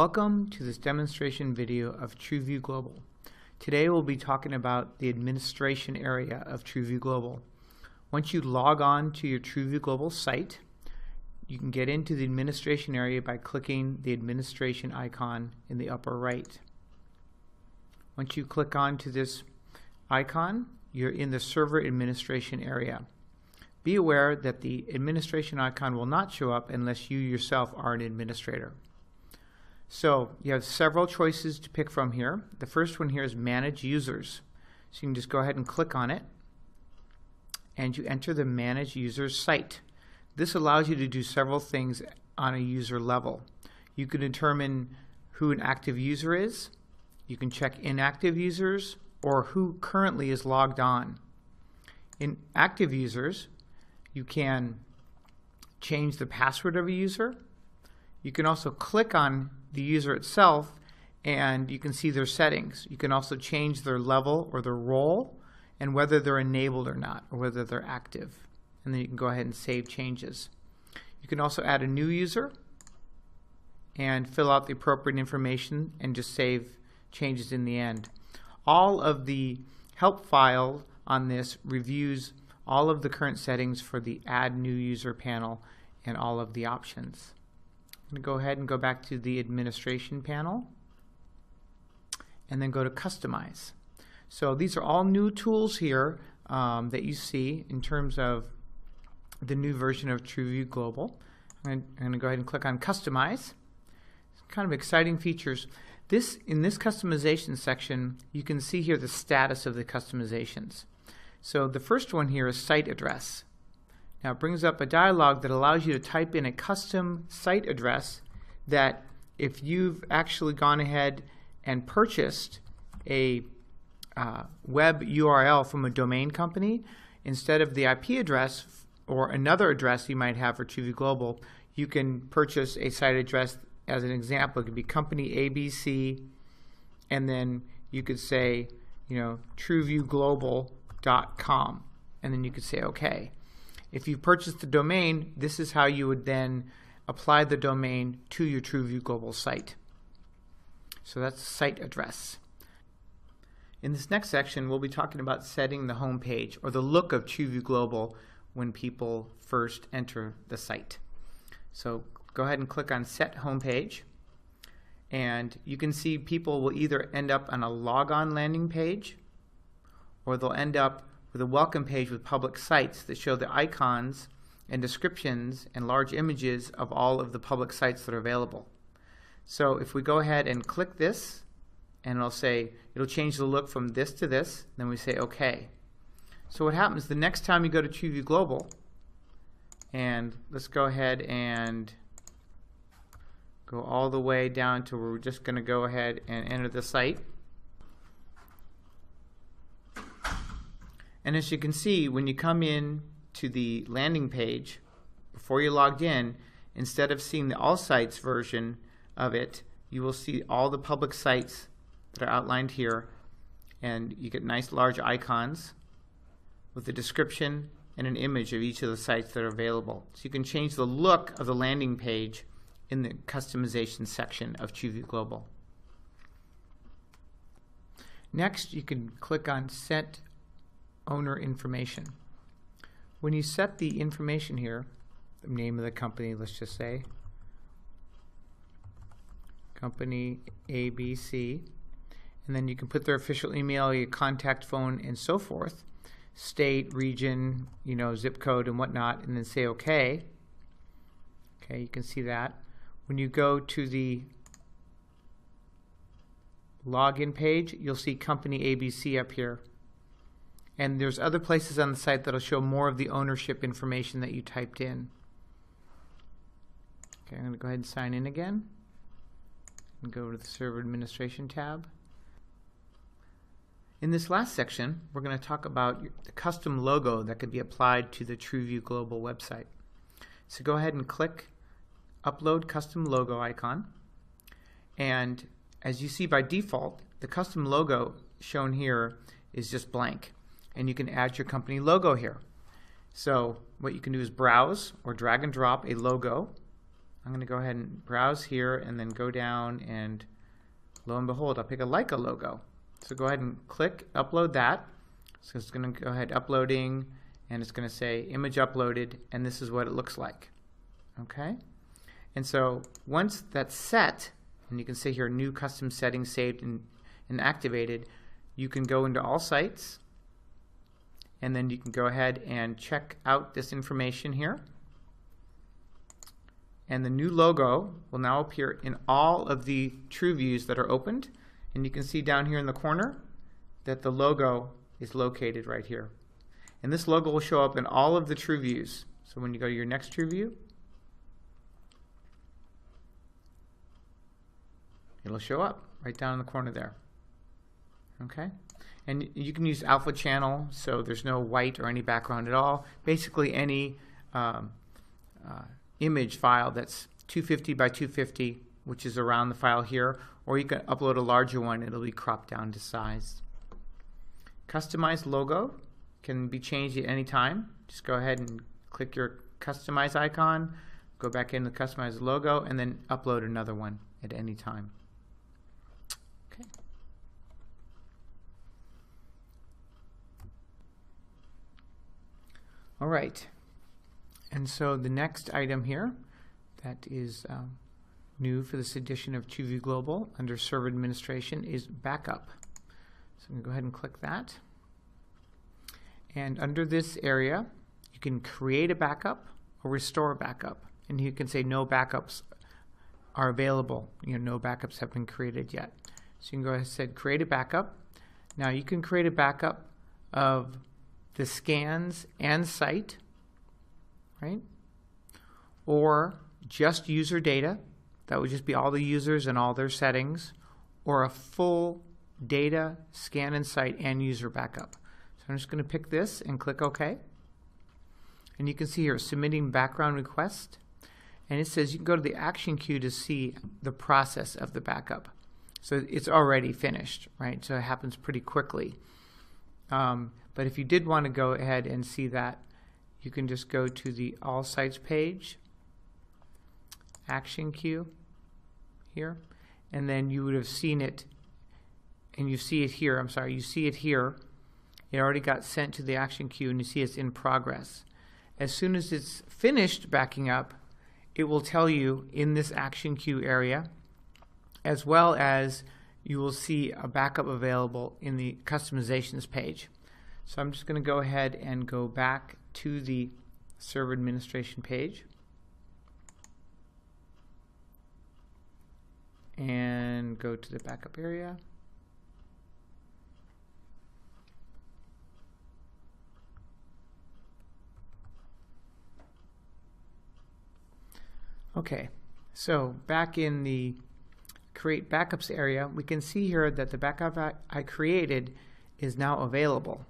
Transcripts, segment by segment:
Welcome to this demonstration video of TruView Global. Today we'll be talking about the administration area of TruView Global. Once you log on to your TruView Global site, you can get into the administration area by clicking the administration icon in the upper right. Once you click onto this icon, you're in the server administration area. Be aware that the administration icon will not show up unless you yourself are an administrator. So you have several choices to pick from here. The first one here is Manage Users. So you can just go ahead and click on it, and you enter the Manage Users site. This allows you to do several things on a user level. You can determine who an active user is, you can check inactive users, or who currently is logged on. In active users, you can change the password of a user. You can also click on the user itself and you can see their settings. You can also change their level or their role and whether they're enabled or not, or whether they're active. And then you can go ahead and save changes. You can also add a new user and fill out the appropriate information and just save changes in the end. All of the help file on this reviews all of the current settings for the Add New User panel and all of the options. I'm going to go ahead and go back to the administration panel and then go to Customize. So these are all new tools here that you see in terms of the new version of TruView Global. I'm going to go ahead and click on Customize. It's kind of exciting features. In this customization section, you can see here the status of the customizations. So the first one here is site address. Now it brings up a dialog that allows you to type in a custom site address that if you've actually gone ahead and purchased a web URL from a domain company, instead of the IP address or another address you might have for TruView Global, you can purchase a site address. As an example, it could be company ABC, and then you could say, TruViewGlobal.com, and then you could say OK. If you purchased the domain, this is how you would then apply the domain to your TruView Global site. So that's the site address. In this next section, we'll be talking about setting the home page or the look of TruView Global when people first enter the site. So go ahead and click on Set Home Page, and you can see people will either end up on a logon landing page or they'll end up with a welcome page with public sites that show the icons and descriptions and large images of all of the public sites that are available. So if we go ahead and click this, and it'll change the look from this to this, then we say OK. So what happens the next time you go to TruView Global, and let's go ahead and go all the way down to where we're just going to go ahead and enter the site. And as you can see, when you come in to the landing page, before you logged in, instead of seeing the All Sites version of it, you will see all the public sites that are outlined here, and you get nice large icons with a description and an image of each of the sites that are available. So you can change the look of the landing page in the customization section of TruView Global. Next, you can click on Set Owner Information. When you set the information here, the name of the company, let's just say, company ABC, and then you can put their official email, your contact phone, and so forth, state, region, zip code and whatnot, and then say OK. Okay, you can see that. When you go to the login page, you'll see company ABC up here. And there's other places on the site that'll show more of the ownership information that you typed in. Okay, I'm going to go ahead and sign in again and go to the Server Administration tab. In this last section, we're going to talk about the custom logo that could be applied to the TruView Global website. So go ahead and click Upload Custom Logo icon. And as you see by default, the custom logo shown here is just blank. And you can add your company logo here. So what you can do is browse or drag and drop a logo I'm going to go ahead and browse here and then go down, and lo and behold, I'll pick a Leica logo. So go ahead and click upload that. So it's going to go ahead uploading, and it's going to say image uploaded, and this is what it looks like. Okay? And so once that's set, and you can see here new custom settings saved and activated, you can go into all sites, and then you can go ahead and check out this information here. And the new logo will now appear in all of the TruViews that are opened. And you can see down here in the corner that the logo is located right here. And this logo will show up in all of the TruViews. So when you go to your next TruView, it'll show up right down in the corner there. Okay? And you can use alpha channel, so there's no white or any background at all. Basically any image file that's 250 by 250, which is around the file here, or you can upload a larger one. It'll be cropped down to size. Customized logo can be changed at any time. Just go ahead and click your customize icon, go back into the customize logo, and then upload another one at any time. Okay. All right. And so the next item here that is new for this edition of TruView Global under Server Administration is Backup. So I'm going to go ahead and click that. And under this area, you can create a backup or restore a backup. And you can say no backups are available. No backups have been created yet. So you can go ahead and say create a backup. Now you can create a backup of the scans and site, right? Or just user data. That would just be all the users and all their settings, or a full data, scan and site, and user backup. So I'm just going to pick this and click OK. And you can see here submitting background request. And it says you can go to the action queue to see the process of the backup. So it's already finished, right? So it happens pretty quickly. But if you did want to go ahead and see that, you can just go to the All Sites page, Action Queue here, and then you would have seen it, and you see it here. I'm sorry, you see it here. It already got sent to the Action Queue, and you see it's in progress. As soon as it's finished backing up, it will tell you in this Action Queue area, as well as you will see a backup available in the Customizations page. So I'm just going to go ahead and go back to the Server Administration page and go to the backup area. Okay, so back in the Create Backups area, we can see here that the backup I created is now available.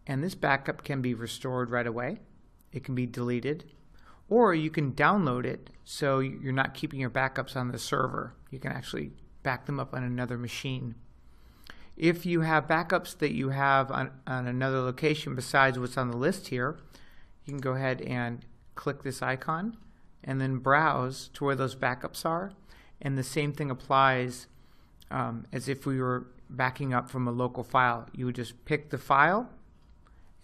And this backup can be restored right away. It can be deleted. Or you can download it so you're not keeping your backups on the server. You can actually back them up on another machine. If you have backups that you have on another location besides what's on the list here, you can go ahead and click this icon and then browse to where those backups are. And the same thing applies as if we were backing up from a local file. You would just pick the file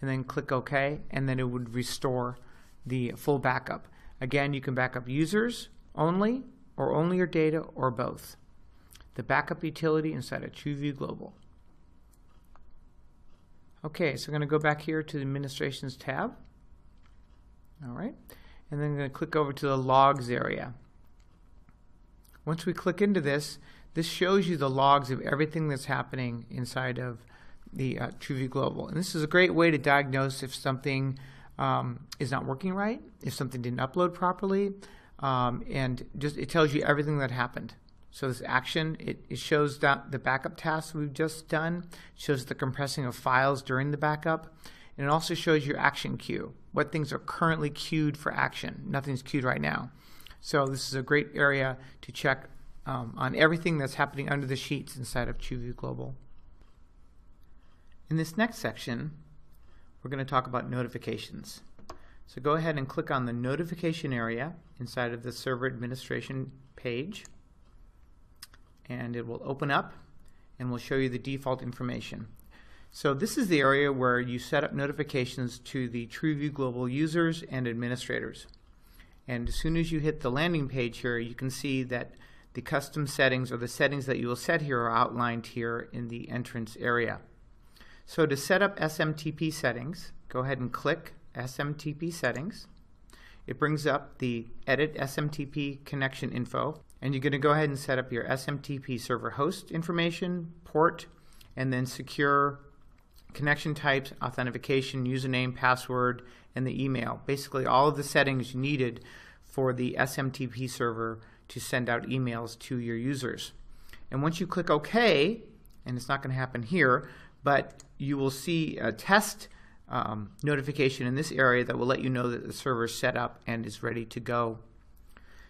and then click OK, and then it would restore the full backup. Again, you can back up users only, or only your data, or both. The backup utility inside of TruView Global. Okay, so I'm going to go back here to the Administrations tab. All right, and then I'm going to click over to the Logs area. Once we click into this, this shows you the logs of everything that's happening inside of the TruView Global. And this is a great way to diagnose if something is not working right, if something didn't upload properly, and just it tells you everything that happened. So this action, it shows that the backup tasks we've just done, shows the compressing of files during the backup, and it also shows your action queue, what things are currently queued for action. Nothing's queued right now. So this is a great area to check on everything that's happening under the sheets inside of TruView Global. In this next section, we're going to talk about notifications. So go ahead and click on the notification area inside of the server administration page, and it will open up and will show you the default information. So this is the area where you set up notifications to the TruView Global users and administrators. And as soon as you hit the landing page here, you can see that the custom settings, or the settings that you will set here, are outlined here in the entrance area. So to set up SMTP settings, go ahead and click SMTP settings. It brings up the edit SMTP connection info, and you're going to go ahead and set up your SMTP server host information, port, and then secure connection types, authentication, username, password, and the email. Basically all of the settings needed for the SMTP server to send out emails to your users. And once you click OK, and it's not going to happen here, but you will see a test notification in this area that will let you know that the server is set up and is ready to go.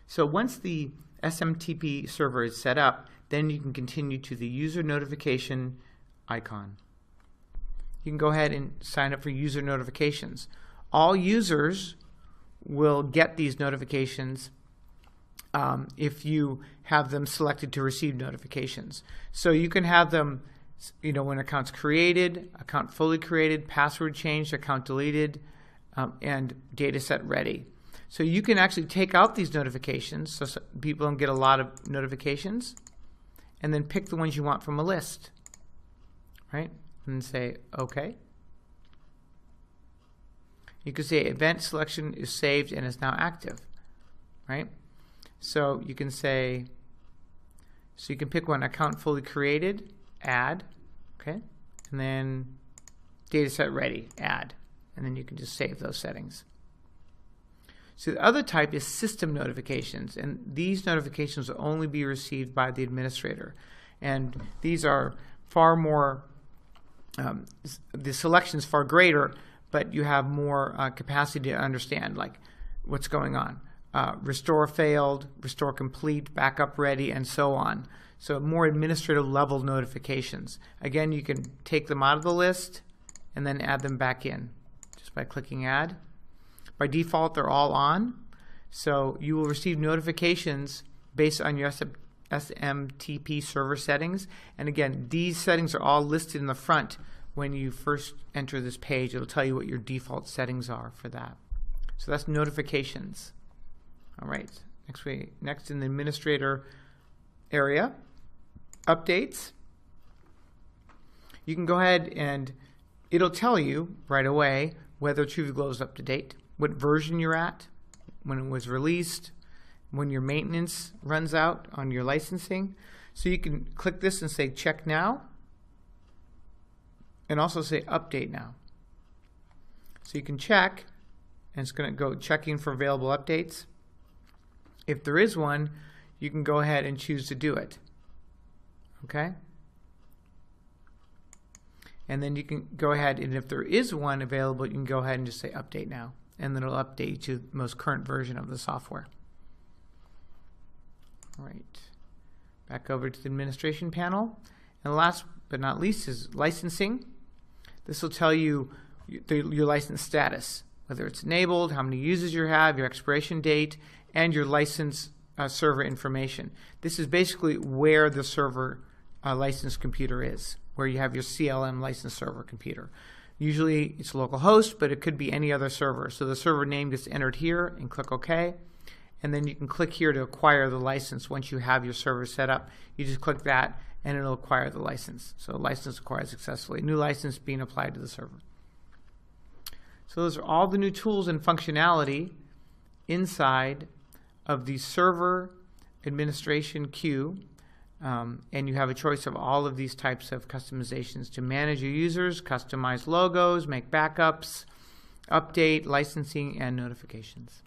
So once the SMTP server is set up, then you can continue to the user notification icon. You can go ahead and sign up for user notifications. All users will get these notifications if you have them selected to receive notifications. So you can have them, when account's created, account fully created, password changed, account deleted, and data set ready. So you can actually take out these notifications so people don't get a lot of notifications, and then pick the ones you want from a list, right? And say OK. You can say event selection is saved and is now active, right? So you can say, you can pick one, account fully created, add, okay, and then data set ready, add, and then you can just save those settings. So the other type is system notifications, and these notifications will only be received by the administrator, and these are far more the selection is far greater, but you have more capacity to understand like what's going on. Restore failed, restore complete, backup ready, and so on. So more administrative level notifications. Again, you can take them out of the list and then add them back in just by clicking add. By default, they're all on. So you will receive notifications based on your SMTP server settings, and again, these settings are all listed in the front when you first enter this page. It'll tell you what your default settings are for that. So that's notifications. All right, next in the administrator area, updates. You can go ahead and it'll tell you right away whether TruView Global is up to date, what version you're at, when it was released, when your maintenance runs out on your licensing. So you can click this and say check now, and also say update now. So you can check, and it's going to go checking for available updates. If there is one, you can go ahead and choose to do it. Okay? And then you can go ahead, and if there is one available, you can go ahead and just say update now, and then it'll update you to the most current version of the software. All right, back over to the administration panel. And last but not least is licensing. This will tell you your license status, whether it's enabled, how many users you have, your expiration date, and your license server information. This is basically where the server license computer is, where you have your CLM license server computer. Usually it's local host, but it could be any other server. So the server name gets entered here, and click OK. And then you can click here to acquire the license. Once you have your server set up, you just click that and it'll acquire the license. So license acquired successfully. New license being applied to the server. So those are all the new tools and functionality inside of the server administration queue. And you have a choice of all of these types of customizations to manage your users, customize logos, make backups, update, licensing, and notifications.